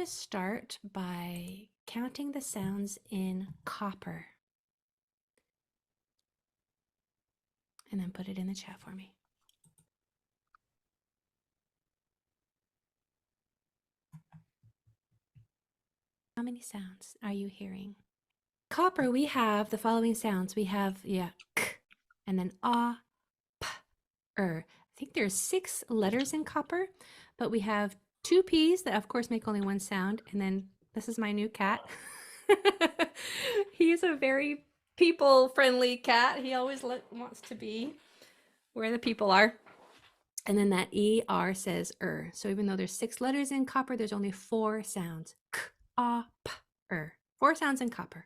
to start by counting the sounds in copper. And then put it in the chat for me. How many sounds are you hearing? Copper, we have the following sounds. We have, k, and then ah, p, I think there's 6 letters in copper, but we have 2 P's that of course make only one sound. And then this is my new cat. He's a very people-friendly cat. He always wants to be where the people are. And then that ER says So even though there's 6 letters in copper, there's only 4 sounds. K, ah, p, 4 sounds in copper.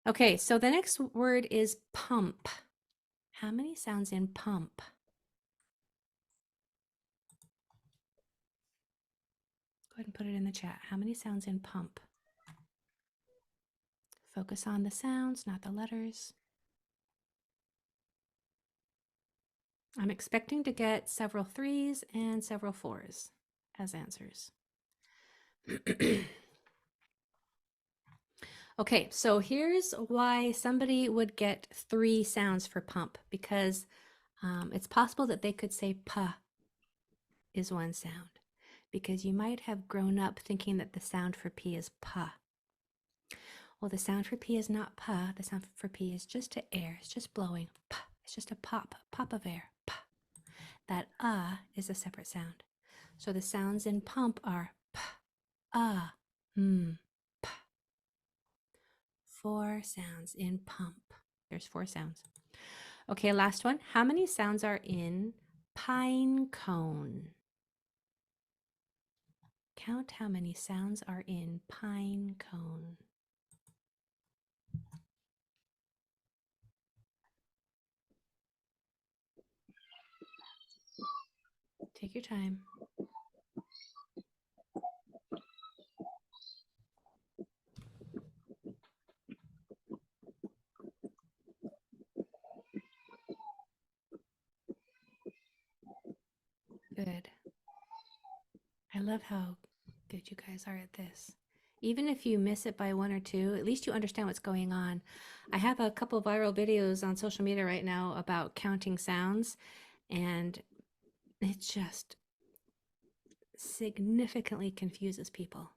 Okay, so the next word is pump. How many sounds in pump? Go ahead and put it in the chat. How many sounds in pump? Focus on the sounds, not the letters. I'm expecting to get several 3s and several 4s as answers. Okay, so here's why somebody would get 3 sounds for pump, because it's possible that they could say p is one sound, because you might have grown up thinking that the sound for p is p. Well, the sound for p is not p. The sound for p is just to air. It's just blowing. P. It's just a pop of air. P. That is a separate sound. So the sounds in pump are p, p. 4 sounds in pump. There's 4 sounds. Okay, last one. How many sounds are in pine cone? Count how many sounds are in pine cone. Take your time. Good. I love how good you guys are at this. Even if you miss it by 1 or 2, at least you understand what's going on. I have a couple viral videos on social media right now about counting sounds, and it just significantly confuses people.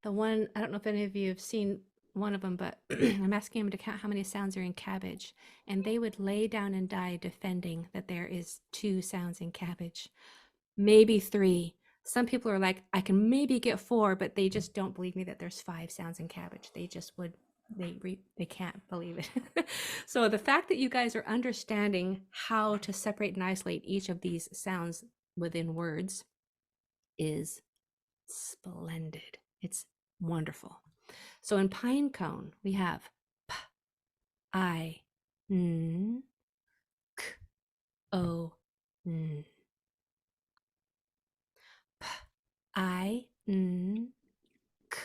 The one, I don't know if any of you have seen one of them, but I'm asking them to count how many sounds are in cabbage, and they would lay down and die defending that there is 2 sounds in cabbage, maybe 3. Some people are like, I can maybe get 4, but they just don't believe me that there's 5 sounds in cabbage. They just would, they can't believe it. So the fact that you guys are understanding how to separate and isolate each of these sounds within words is splendid. It's wonderful. So in pine cone, we have p, I, n, k, o, n. P, I, n, k,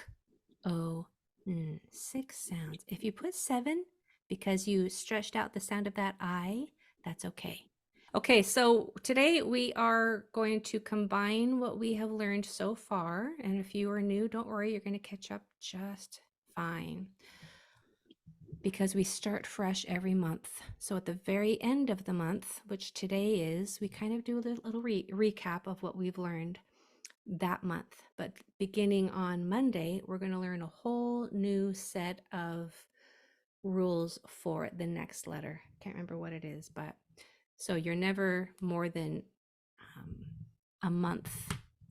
o, n. 6 sounds. If you put 7 because you stretched out the sound of that I, that's okay. Okay, so today we are going to combine what we have learned so far. And if you are new, don't worry, you're going to catch up just fine, because we start fresh every month. So at the very end of the month, which today is, we kind of do a little recap of what we've learned that month. But beginning on Monday, we're going to learn a whole new set of rules for the next letter. Can't remember what it is, but so you're never more than a month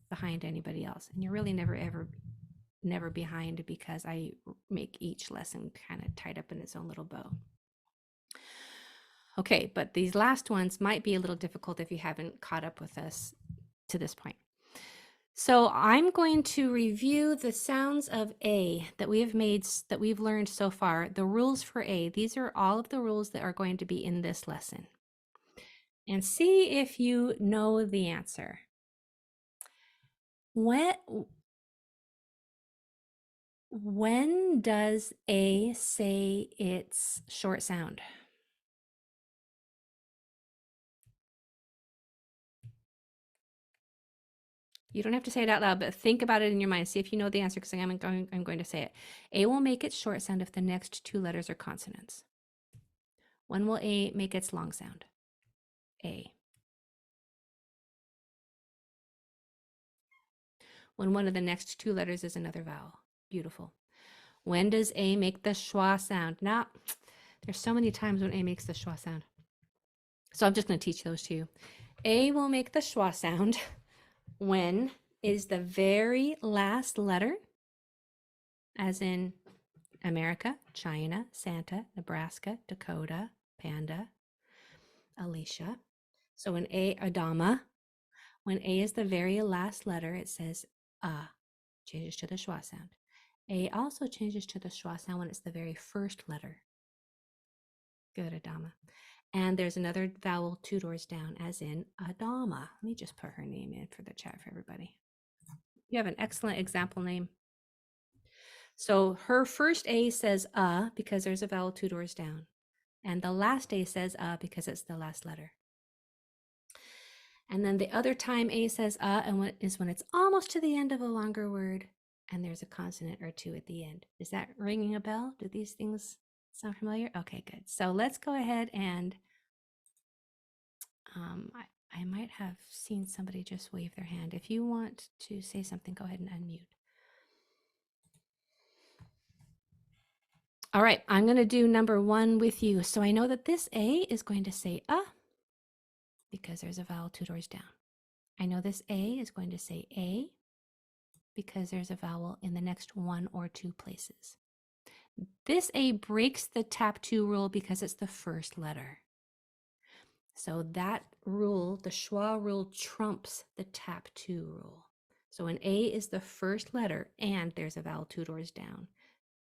behind anybody else, and you're really never behind, because I make each lesson kind of tied up in its own little bow. Okay, but these last ones might be a little difficult if you haven't caught up with us to this point. So I'm going to review the sounds of A that we have made, that we've learned so far, the rules for A. These are all of the rules that are going to be in this lesson. And see if you know the answer. When does A say its short sound? You don't have to say it out loud, but think about it in your mind. See if you know the answer, because I'm going to say it. A will make its short sound if the next two letters are consonants. When will A make its long sound? A. When one of the next two letters is another vowel. Beautiful. When does A make the schwa sound? Now, there's so many times when A makes the schwa sound. So I'm just going to teach those to you. A will make the schwa sound when is the very last letter, as in America, China, Santa, Nebraska, Dakota, Panda, Alicia. So when A, Adama, when A is the very last letter, it says changes to the schwa sound. A also changes to the schwa sound when it's the very first letter. Good, Adama. And there's another vowel two doors down, as in Adama. Let me just put her name in for the chat for everybody. You have an excellent example name. So her first A says because there's a vowel two doors down. And the last A says because it's the last letter. And then the other time A says and is when it's almost to the end of a longer word and there's a consonant or two at the end. Is that ringing a bell? Do these things sound familiar? Okay, good. So let's go ahead and I might have seen somebody just wave their hand. If you want to say something, go ahead and unmute. All right, I'm going to do number one with you. So I know that this A is going to say because there's a vowel two doors down. I know this A is going to say A because there's a vowel in the next one or two places. This A breaks the tap two rule because it's the first letter. So that rule, the schwa rule, trumps the tap two rule. So when A is the first letter and there's a vowel two doors down,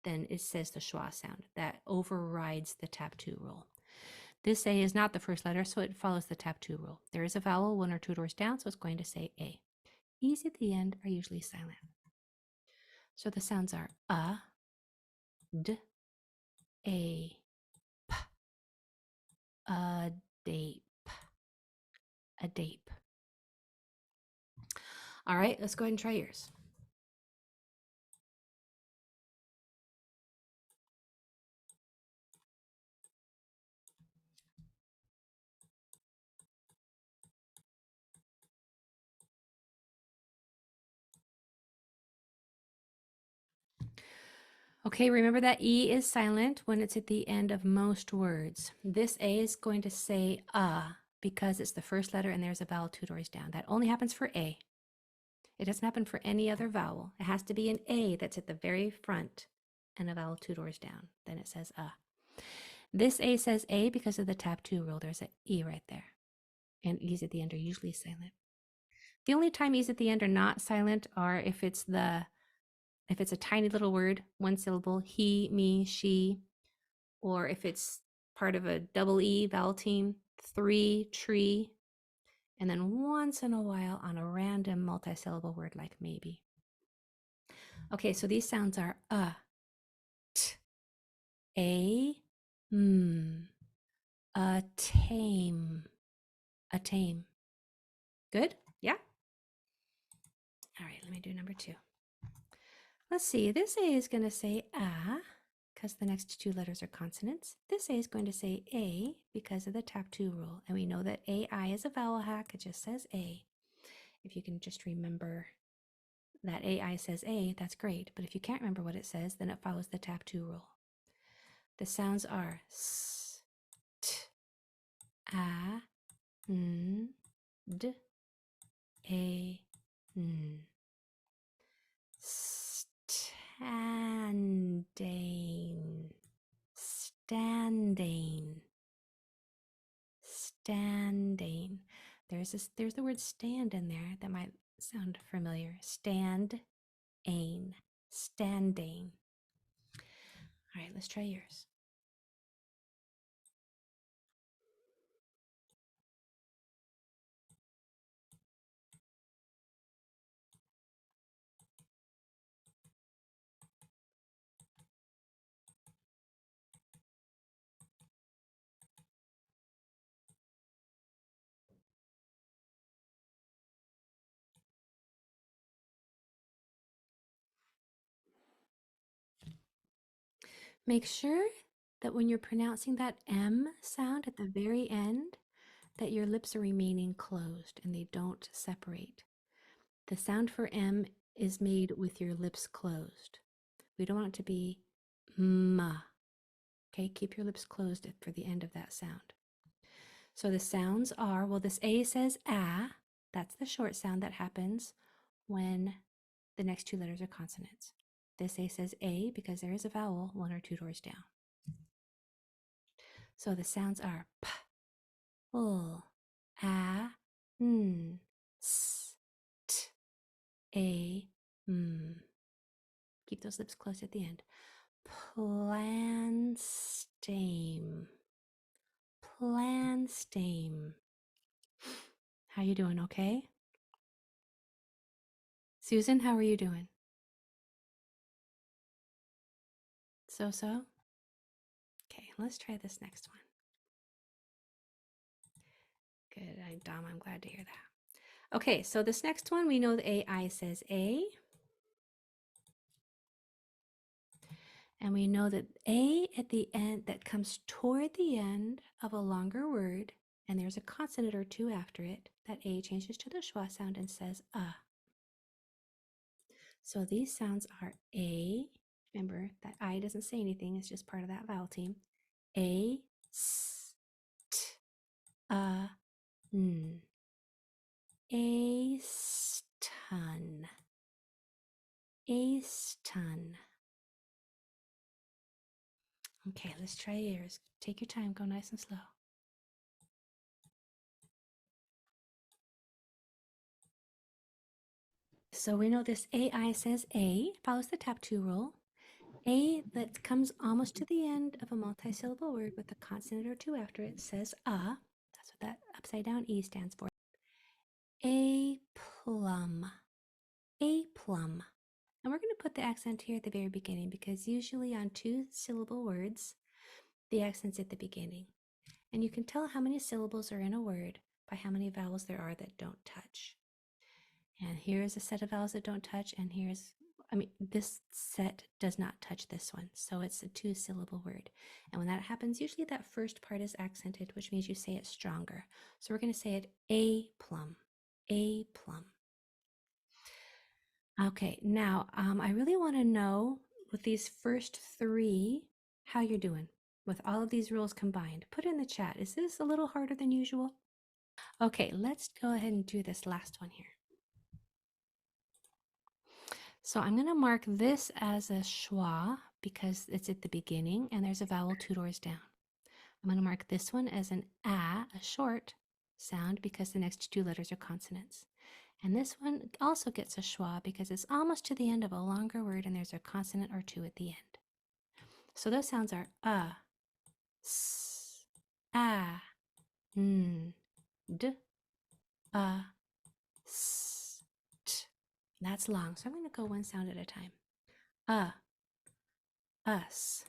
then it says the schwa sound. That overrides the tap two rule. This A is not the first letter, so it follows the tap two rule. There is a vowel one or two doors down, so it's going to say A. E's at the end are usually silent. So the sounds are d, a, p, a dape, a dape. All right, let's go ahead and try yours. Okay, remember that E is silent when it's at the end of most words. This A is going to say because it's the first letter and there's a vowel two doors down. That only happens for A. It doesn't happen for any other vowel. It has to be an A that's at the very front and a vowel two doors down. Then it says This A says A because of the tap two rule. There's an E right there. And E's at the end are usually silent. The only time E's at the end are not silent are if it's a tiny little word, one syllable, he, me, she, or if it's part of a double E vowel team, three, tree, and then once in a while on a random multisyllable word like maybe. Okay, so these sounds are t, a, a tame, a tame. Good? Yeah? All right, let me do number two. Let's see, this A is going to say because the next two letters are consonants. This A is going to say A because of the tap two rule. And we know that AI is a vowel hack. It just says A. If you can just remember that AI says A, that's great. But if you can't remember what it says, then it follows the tap two rule. The sounds are S, T, A, N, D, A, N. Standing, standing, standing. There's the word stand in there that might sound familiar. Stand, ain, standing. All right, let's try yours. Make sure that when you're pronouncing that M sound at the very end, that your lips are remaining closed and they don't separate. The sound for M is made with your lips closed. We don't want it to be ma. Okay, keep your lips closed for the end of that sound. So the sounds are, well, this A says ah. That's the short sound that happens when the next two letters are consonants. This A says A because there is a vowel 1 or 2 doors down. So the sounds are p, l, a, n, s, t, a, m. Keep those lips closed at the end. Planstame. Planstame. How you doing? Okay? Susan, how are you doing? So? Okay, let's try this next one. Good, Dom, I'm glad to hear that. Okay, so this next one, we know the AI says A. And we know that A at the end, that comes toward the end of a longer word, and there's a consonant or two after it, that A changes to the schwa sound and says So these sounds are A. Remember, that I doesn't say anything, it's just part of that vowel team. A, S, T, N. A stun. A stun. Okay, let's try yours. Take your time, go nice and slow. So we know this AI says A, follows the tap 2 rule. A that comes almost to the end of a multi-syllable word with a consonant or two after it says That's what that upside down E stands for. A plum. A plum. And we're going to put the accent here at the very beginning because usually on 2-syllable words, the accent's at the beginning. And you can tell how many syllables are in a word by how many vowels there are that don't touch. And here's a set of vowels that don't touch, and this set does not touch this one, so it's a 2-syllable word. And when that happens, usually that first part is accented, which means you say it stronger. So we're going to say it a plum, a plum. Okay, now I really want to know with these first 3 how you're doing with all of these rules combined. Put in the chat. Is this a little harder than usual? Okay, let's go ahead and do this last one here. So I'm going to mark this as a schwa because it's at the beginning and there's a vowel 2 doors down. I'm going to mark this one as an a short sound because the next 2 letters are consonants. And this one also gets a schwa because it's almost to the end of a longer word and there's a consonant or 2 at the end. So those sounds are s, a, n, d, s, t. That's long, so I'm going to go one sound at a time. Us,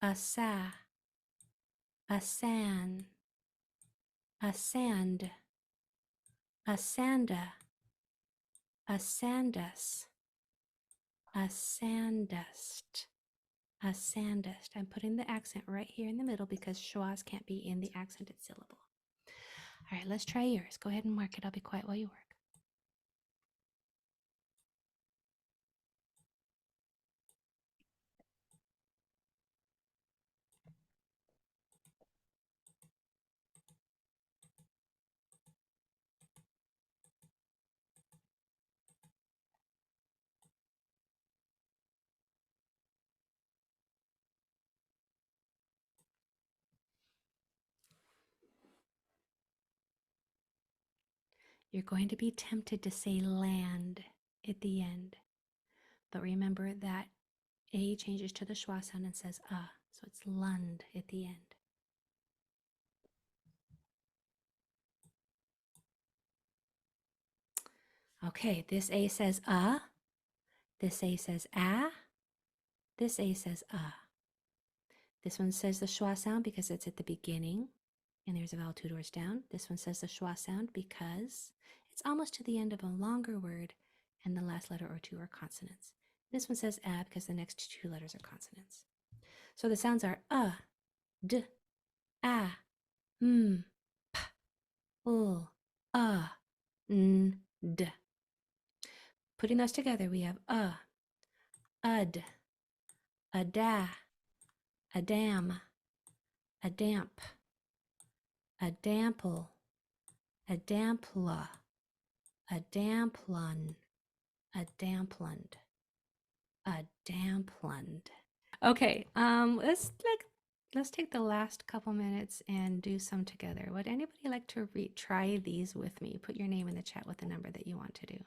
a sa, a san, a sand, a sanda, a sandus, a sandust, a sandust. I'm putting the accent right here in the middle because schwas can't be in the accented syllable. All right, let's try yours. Go ahead and mark it. I'll be quiet while you work. You're going to be tempted to say land at the end, but remember that A changes to the schwa sound and says so it's lund at the end. Okay, this A says this A says this A says This one says the schwa sound because it's at the beginning and there's a vowel 2 doors down. This one says the schwa sound because it's almost to the end of a longer word and the last letter or 2 are consonants. This one says because the next 2 letters are consonants. So the sounds are d, a, p, n, d. Putting those together, we have ud, a da, a dam, a damp, a dample, a dampla, a damplun, a dampland, a dampland. Okay, let's take the last couple minutes and do some together. Would anybody like to try these with me? Put your name in the chat with the number that you want to do.